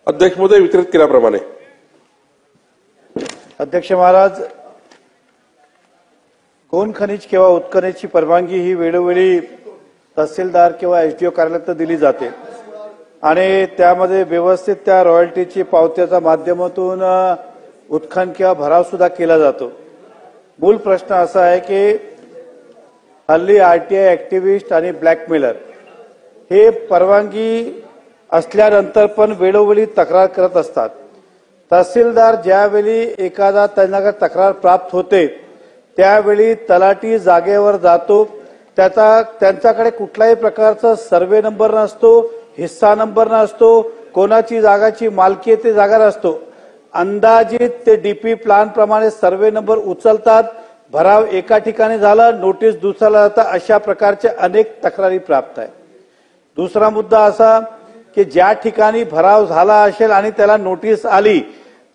अध्यक्ष महोदय, वितरित केल्याप्रमाणे. अध्यक्ष महाराज, गौण खनिज किंवा उत्खननाची परवानगी ही वेळोवेळी तहसीलदार किंवा एसडीओ कार्यालयात दिली जाते आणि त्यामध्ये व्यवस्थित त्या रॉयल्टीची पावत्याच्या माध्यमातून उत्खनन किंवा भराव सुद्धा केला जातो. मूळ प्रश्न असा आहे की हल्ली आरटीआय ऍक्टिव्हिस्ट आणि ब्लॅकमेलर हे परवानगी असल्यानंतर पण वेळोवेळी तक्रार करत असतात. तहसीलदार ज्यावेळी एखादा त्यांना तक्रार प्राप्त होते त्यावेळी तलाठी जागेवर जातो. त्यांच्याकडे कुठल्याही प्रकारचा सर्वे नंबर नसतो, हिस्सा नंबर नसतो, कोणाची जागाची मालकी आहे ते जागा नसतो. अंदाजित ते डीपी प्लॅन प्रमाणे सर्वे नंबर उचलतात. भराव एका ठिकाणी झाला, नोटीस दुसऱ्याला जातात. अशा प्रकारचे अनेक तक्रारी प्राप्त आहे. दुसरा मुद्दा असा की ज्या ठिकाणी भराव झाला असेल आणि त्याला नोटीस आली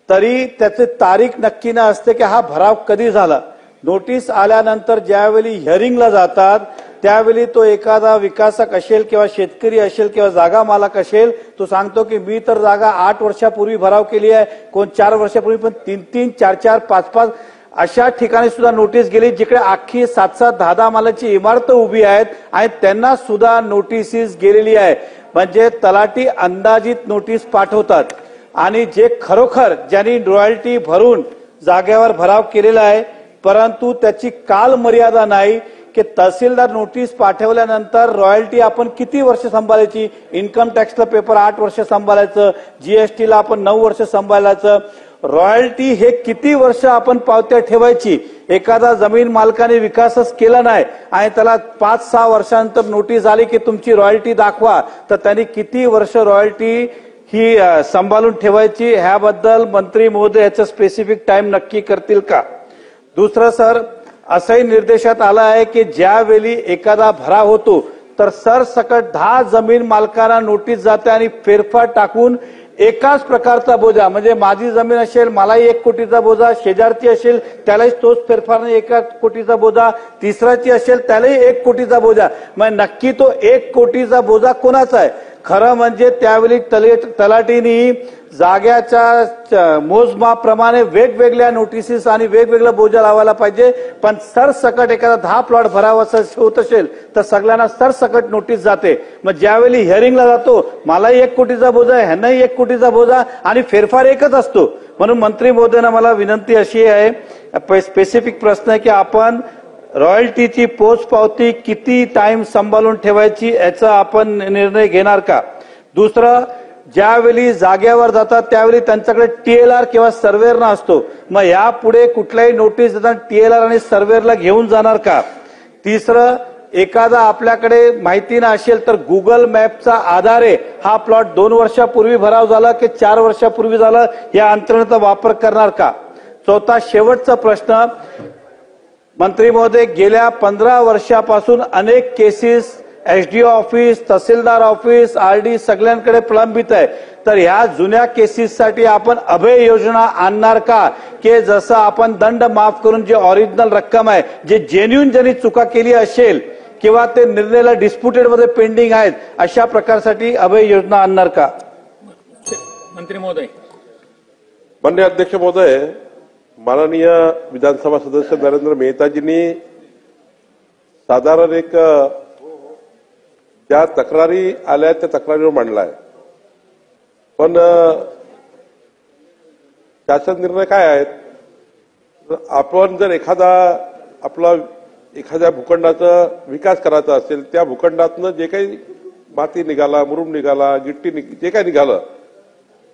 तरी त्याची तारीख नक्की न असते की हा भराव कधी झाला. नोटीस आल्यानंतर ज्यावेळी हिअरिंगला जातात त्यावेळी तो एखादा विकासक असेल किंवा शेतकरी असेल किंवा जागा मालक असेल, तो सांगतो की मी तर जागा 8 वर्षापूर्वी भराव केली आहे, कोण 4 वर्षापूर्वी, पण 3-3, 4-4, 5-5 अशा ठिकाणी सुद्धा नोटीस गेली जिकडे अख्खी 7-7, 10-10 मालाची इमारत उभी आहेत आणि त्यांना सुद्धा नोटीस गेलेली आहे. म्हणजे तलाठी अंदाजित नोटीस पाठवतात आणि जे खरोखर ज्यांनी रॉयल्टी भरून जागेवर भराव केलेला आहे परंतु त्याची काल मर्यादा नाही की तहसीलदार नोटीस पाठवल्यानंतर रॉयल्टी आपण किती वर्ष सांभाळायची. इन्कम टॅक्सला पेपर 8 वर्ष सांभाळायचं, जीएसटीला आपण 9 वर्ष सांभाळायचं. रॉयल्टी हे किती वर्ष आपण पावत्या ठेवायची. एखादा जमीन मालकाने विकासच केला नाही आणि त्याला 5-6 वर्षांनंतर नोटीस आली की तुमची रॉयल्टी दाखवा, तर त्यांनी किती वर्ष रॉयल्टी ही सांभाळून ठेवायची. ह्याबद्दल मंत्री महोदय याचं स्पेसिफिक टाइम नक्की करतील का. दुसरं सर, असंही निर्देशात आलं आहे की ज्यावेळी एखादा भराव होतो तर सरसकट 10 जमीन मालकांना नोटीस जाते आणि फेरफार टाकून एकाच प्रकारचा बोजा, म्हणजे माझी जमीन असेल मलाही 1 कोटीचा बोजा, शेजारची असेल त्यालाही तोच फेरफार 1 कोटीचा बोजा, तिसऱ्याची असेल त्यालाही 1 कोटीचा बोजा. मग नक्की तो 1 कोटीचा बोजा कोणाचा आहे. खरं म्हणजे त्यावेळी तलाठीनी जाग्याच्या मोजमाप्रमाणे वेगवेगळ्या नोटिसेस आणि वेगवेगळा बोजा लावायला पाहिजे. पण सरसकट एखादा 10 प्लॉट भरावाचा होत असेल तर सगळ्यांना सरसकट नोटीस जाते. मग ज्यावेळी हिअरिंगला जातो मलाही 1 कोटीचा बोजा आहे, ह्यांनाही 1 कोटीचा बोजा आणि फेरफार एकच असतो. म्हणून मंत्री महोदयांना मला विनंती अशी आहे, स्पेसिफिक प्रश्न आहे की आपण रॉयल्टीची पोचपावती किती टाइम सांभाळून ठेवायची याचा आपण निर्णय घेणार का. दुसरं, ज्यावेळी जागेवर जातात त्यावेळी त्यांच्याकडे टीएलआर किंवा सर्वेअर असतो, मग यापुढे कुठल्याही नोटीस देताना टीएलआर आणि सर्वेअरला घेऊन जाणार का. तिसरं, एखादा आपल्याकडे माहिती ना असेल तर गुगल मॅपचा आधारे हा प्लॉट 2 वर्षापूर्वी भराव झाला की 4 वर्षापूर्वी झाला या यंत्रणेचा वापर करणार का. चौथा शेवटचा प्रश्न, मंत्री महोदय, गेल्या 15 वर्षापासून अनेक केसेस एसडीओ ऑफिस, तहसीलदार ऑफिस, आरडी सगळ्यांकडे प्रलंबित आहे. तर ह्या जुन्या केसेससाठी आपण अभय योजना आणणार का की जसं आपण दंड माफ करून जे ओरिजिनल रक्कम आहे, जे जेन्युइन ज्यांनी चुका केली असेल किंवा ते निर्णयाला डिस्प्युटेड मध्ये पेंडिंग आहेत अशा प्रकारसाठी अभय योजना आणणार का. मंत्री महोदय. माननीय अध्यक्ष महोदय, माननीय विधानसभा सदस्य नरेंद्र मेहताजींनी साधारण एक ज्या तक्रारी आल्या त्या तक्रारीवर मांडला आहे. पण शासन निर्णय काय आहेत. आपण जर एखाद्या भूखंडाचा विकास करायचा असेल, त्या भूखंडातनं जे काही माती निघाला, मुरुम निघाला, गिट्टी जे काही निघालं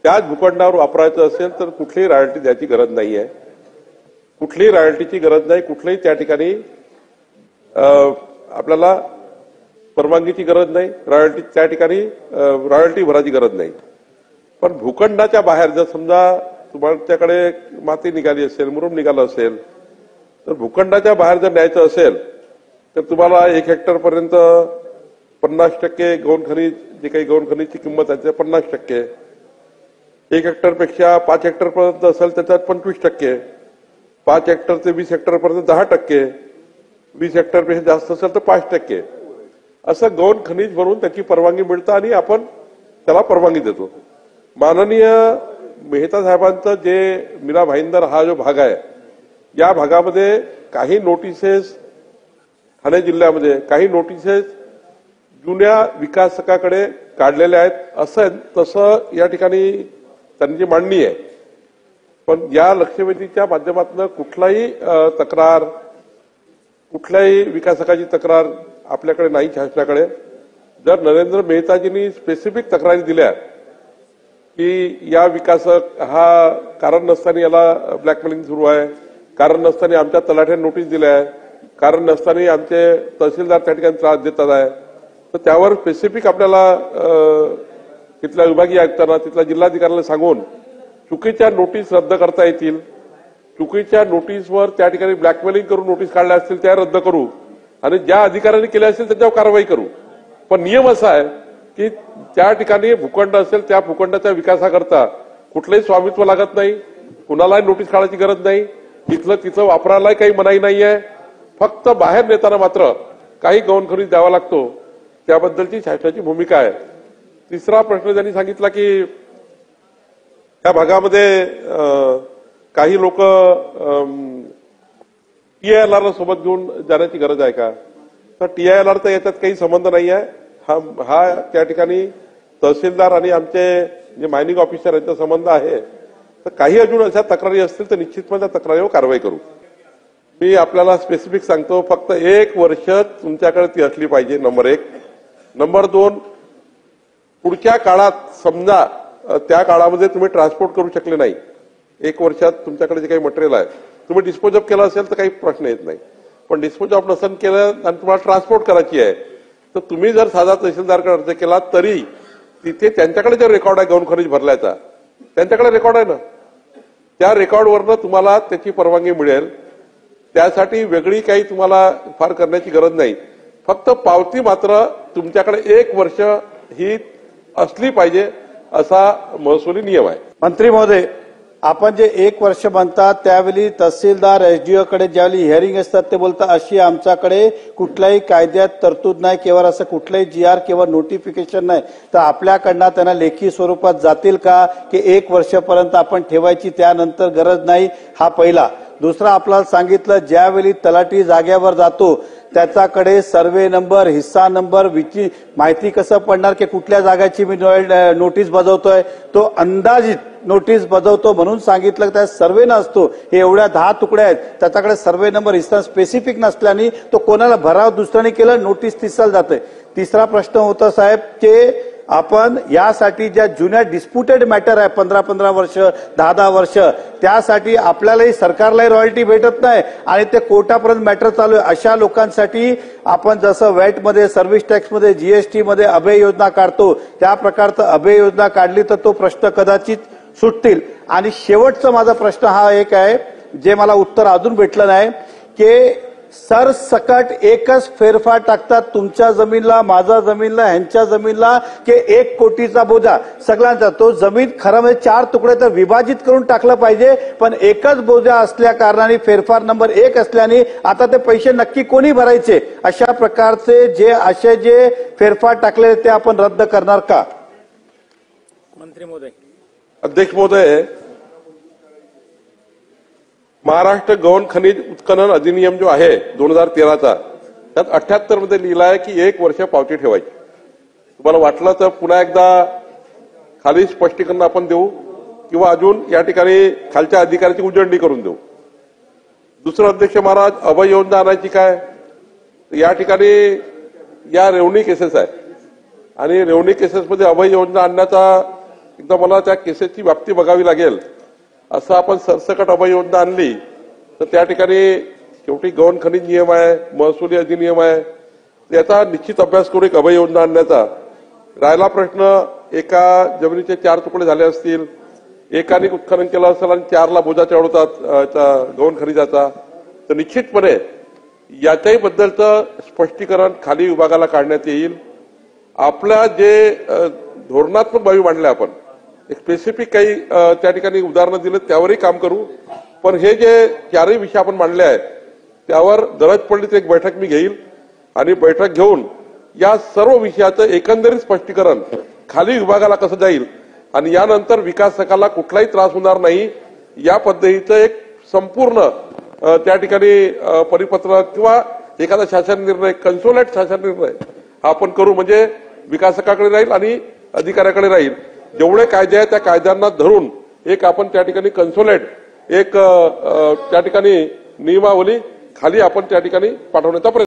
त्याच भूखंडावर वापरायचं असेल तर कुठलीही रॉयल्टी द्यायची गरज नाही आहे. कुठलीही रॉयल्टीची गरज नाही. कुठल्याही त्या ठिकाणी आपल्याला परवानगीची गरज नाही. रॉयल्टी त्या ठिकाणी रॉयल्टी भरायची गरज नाही. पण भूखंडाच्या बाहेर जर समजा तुमच्याकडे माती निघाली असेल, मुरुम निघालं असेल तर भूखंडाच्या बाहेर जर न्यायचं असेल तर तुम्हाला 1 हेक्टर पर्यंत 50% गौण खनिज, जे काही गौण खनिजची किंमत आहे त्या 50%, 1 हेक्टरपेक्षा 5 हेक्टर पर्यंत असेल त्याच्यात 25%, 5 हेक्टर ते 20 हेक्टर पर्यंत 10%, 20 हेक्टरपेक्षा जास्त असेल तर 5%, असं गौण खनिज भरून त्याची परवानगी मिळतं आणि आपण त्याला परवानगी देतो. माननीय मेहता साहेबांचं जे मीरा भाईंदर हा जो भाग आहे, या भागामध्ये काही नोटिसेस ठाणे जिल्ह्यामध्ये काही नोटिसेस जुन्या विकासकाकडे काढलेल्या आहेत. असं तसं या ठिकाणी त्यांची मांडणी आहे. पण या लक्षवेधीच्या माध्यमातून कुठलाही तक्रार, कुठल्याही विकासकाची तक्रार आपल्याकडे नाही शासनाकडे. जर नरेंद्र मेहताजींनी स्पेसिफिक तक्रारी दिल्या की या विकासक हा कारण नसताना याला ब्लॅकमेलिंग सुरू आहे, कारण नसताना आमच्या तलाठ्याने नोटीस दिल्या आहे, कारण नसताना आमचे तहसीलदार त्या ठिकाणी त्रास देतात आहे, तर त्यावर स्पेसिफिक आपल्याला तिथल्या विभागीय आयुक्तांना, तिथल्या जिल्हाधिकाऱ्याला सांगून चुकीच्या नोटीस रद्द करता येतील. चुकीच्या नोटीसवर त्या ठिकाणी ब्लॅकमेलिंग करून नोटीस काढल्या असतील त्या रद्द करू आणि ज्या अधिकाऱ्यांनी केल्या असतील त्याच्यावर कारवाई करू. पण नियम असा आहे की त्या ठिकाणी भूखंड असेल त्या भूखंडाच्या विकासाकरता कुठलंही स्वामित्व लागत नाही, कुणालाही नोटीस काढायची गरज नाही, तिथं वापरायलाही काही मनाई नाही आहे. फक्त बाहेर नेताना मात्र काही गौण खनिज द्यावा लागतो, त्याबद्दलची शासनाची भूमिका आहे. तिसरा प्रश्न त्यांनी सांगितला की त्या भागामध्ये काही लोक TILR सोबत घेऊन जाण्याची गरज आहे का? तर TILRचा याच्यात काही संबंध नाही आहे. हा त्या ठिकाणी तहसीलदार आणि आमचे जे मायनिंग ऑफिसर यांचा संबंध आहे. तर काही अजून अशा तक्रारी असतील तर निश्चितपणे त्या तक्रारीवर कारवाई करू. मी आपल्याला स्पेसिफिक सांगतो, फक्त 1 वर्ष तुमच्याकडे ती असली पाहिजे, नंबर 1. नंबर 2, पुढच्या काळात समजा त्या काळामध्ये तुम्ही ट्रान्सपोर्ट करू शकले नाही, 1 वर्षात तुमच्याकडे जे काही मटेरियल आहे तुम्ही डिस्पोज ऑफ केलं असेल तर काही प्रश्न येत नाही. पण डिस्पोज ऑफ नसेल केलं आणि तुम्हाला ट्रान्सपोर्ट करायची आहे तर तुम्ही जर साधा तहसीलदारकडे अर्ज केला तरी तिथे त्यांच्याकडे जो रेकॉर्ड आहे गौण खनिज भरल्याचा, त्यांच्याकडे रेकॉर्ड आहे ना, त्या रेकॉर्डवरनं तुम्हाला त्याची परवानगी मिळेल. त्यासाठी वेगळी काही तुम्हाला फार करण्याची गरज नाही. फक्त पावती मात्र तुमच्याकडे 1 वर्ष ही असली पाहिजे असा महसुली नियम आहे. मंत्री महोदय, आपण जे 1 वर्ष म्हणतात त्यावेळी तहसीलदार SDO कडे ज्यावेळी हिअरिंग असतात ते बोलतात अशी आमच्याकडे कुठल्याही कायद्यात तरतूद नाही किंवा असं कुठलंही GR किंवा नोटिफिकेशन नाही. तर आपल्याकडनं त्यांना लेखी स्वरूपात जातील का की 1 वर्षापर्यंत आपण ठेवायची त्यानंतर गरज नाही? हा पहिला. दुसरा, आपल्याला सांगितलं ज्यावेळी तलाठी जागेवर जातो त्याच्याकडे सर्वे नंबर, हिस्सा नंबर, माहिती कसं पडणार की कुठल्या जागाची मी नोटीस बजावतोय? तो अंदाजित नोटीस बजावतो म्हणून सांगितलं. त्या सर्वे नसतो, हे एवढ्या 10 तुकड्या आहेत, त्याच्याकडे सर्वे नंबर, हिस्सा स्पेसिफिक नसल्याने तो कोणाला भराव दुसऱ्याने केलं, नोटीस तिसायला जाते. तिसरा प्रश्न होता साहेब की आपण यासाठी ज्या जुन्या डिस्प्युटेड मॅटर आहे 15-15 वर्ष, 10-10 वर्ष, त्यासाठी आपल्यालाही सरकारलाही रॉयल्टी भेटत नाही आणि ते कोर्टापर्यंत मॅटर चालू आहे. अशा लोकांसाठी आपण जसं वॅटमध्ये, सर्व्हिस टॅक्समध्ये, GST मध्ये अभय योजना काढतो त्या प्रकारचं अभय योजना काढली तर तो प्रश्न कदाचित सुटतील. आणि शेवटचा माझा प्रश्न हा एक आहे जे मला उत्तर अजून भेटलं नाही की सरसकट एकच फेरफार टाकतात तुमच्या जमीनला, माझ्या जमीनला, ह्यांच्या जमीनला की 1 कोटीचा बोजा सगळ्यांचा. तो जमीन खरं म्हणजे 4 तुकडे तर विभाजित करून टाकलं पाहिजे, पण एकच बोजा असल्या कारणाने फेरफार नंबर 1 असल्याने आता ते पैसे नक्की कोणी भरायचे? अशा प्रकारचे जे फेरफार टाकले ते आपण रद्द करणार का? मंत्री महोदय. अध्यक्ष महोदय, महाराष्ट्र गौण खनिज उत्खनन अधिनियम जो आहे 2013चा, त्यात 78 मध्ये लिहिलं आहे की 1 वर्ष पावती ठेवायची. तुम्हाला वाटलं तर पुन्हा एकदा खाली स्पष्टीकरण आपण देऊ किंवा अजून या ठिकाणी खालच्या अधिकाऱ्याची उजळणी करून देऊ. दुसरं, अध्यक्ष महाराज, अभय योजना आणायची काय? या ठिकाणी या रेवणी केसेस आहे आणि रेवणी केसेसमध्ये अभय योजना आणण्याचा एकदा मला त्या केसेसची व्याप्ती बघावी लागेल. असं आपण सरसकट अभय योजना आणली तर त्या ठिकाणी शेवटी गौण खनिज नियम आहे, महसुली अधिनियम आहे, त्याचा निश्चित अभ्यास करू एक अभय योजना आणण्याचा. राहिला प्रश्न, एका जमिनीचे 4 तुकडे झाले असतील, एकाने उत्खनन केलं असेल आणि 4ला बोजा चढवतात गौण खनिजाचा, तर निश्चितपणे याच्याही बद्दलचं स्पष्टीकरण खाली विभागाला काढण्यात येईल. आपल्या जे धोरणात्मक बाबी मांडल्या आपण एक स्पेसिफिक काही त्या ठिकाणी उदाहरणं दिलं त्यावरही काम करू. पण हे जे 4ही विषय आपण मांडले आहेत त्यावर गरज पडली तर एक बैठक मी घेईल आणि बैठक घेऊन या सर्व विषयाचं एकंदरीत स्पष्टीकरण खाली विभागाला कसं जाईल आणि यानंतर विकासकाला कुठलाही त्रास होणार नाही या पद्धतीचं एक संपूर्ण त्या ठिकाणी परिपत्रक किंवा एखादा शासन निर्णय कन्सोलेट शासन निर्णय हा आपण करू म्हणजे विकासकाकडे राहील आणि अधिकाऱ्याकडे राहील. जेवढे कायदे आहेत त्या कायद्यांना धरून एक आपण त्या ठिकाणी कन्सोलेट एक त्या ठिकाणी नियमावली खाली आपण त्या ठिकाणी पाठवण्याचा प्रयत्न